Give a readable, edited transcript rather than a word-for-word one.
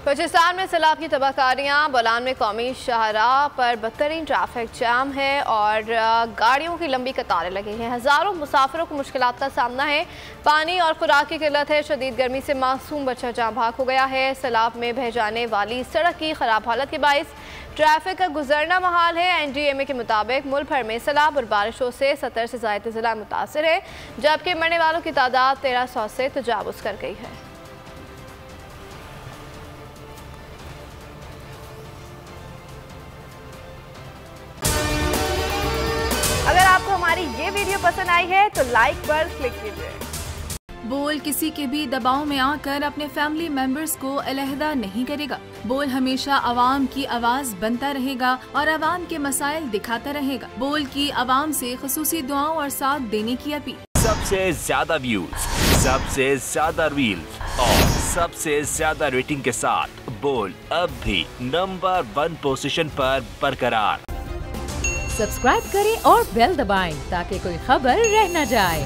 बलूचिस्तान में सैलाब की तबाहकारियाँ। बोलान में कौमी शाहराह पर बदतरीन ट्रैफिक जाम है और गाड़ियों की लंबी कतारें लगी हैं। हज़ारों मुसाफिरों को मुश्किलात का सामना है। पानी और खुराक की किल्लत है। शदीद गर्मी से मासूम बच्चा जाँ भाग हो गया है। सैलाब में बह जाने वाली सड़क की खराब हालत के बाइस ट्रैफिक का गुजरना महाल है। NDMA के मुताबिक मुल्क भर में सैलाब और बारिशों से 70 से ज़ायद ज़िला मुतासर है, जबकि मरने वालों की तादाद 1300 से तजावुज़ कर गई है। अगर आपको हमारी ये वीडियो पसंद आई है तो लाइक पर क्लिक कीजिए। बोल किसी के भी दबाव में आकर अपने फैमिली मेंबर्स को अलहदा नहीं करेगा। बोल हमेशा आवाम की आवाज बनता रहेगा और आवाम के मसाइल दिखाता रहेगा। बोल की आवाम से खुसूसी दुआओं और साथ देने की अपील। सबसे ज्यादा व्यूज, सबसे ज्यादा रील्स और सबसे ज्यादा रेटिंग के साथ बोल अब भी नंबर 1 पोजीशन पर बरकरार। सब्सक्राइब करें और बेल दबाएं ताकि कोई खबर रह न जाए।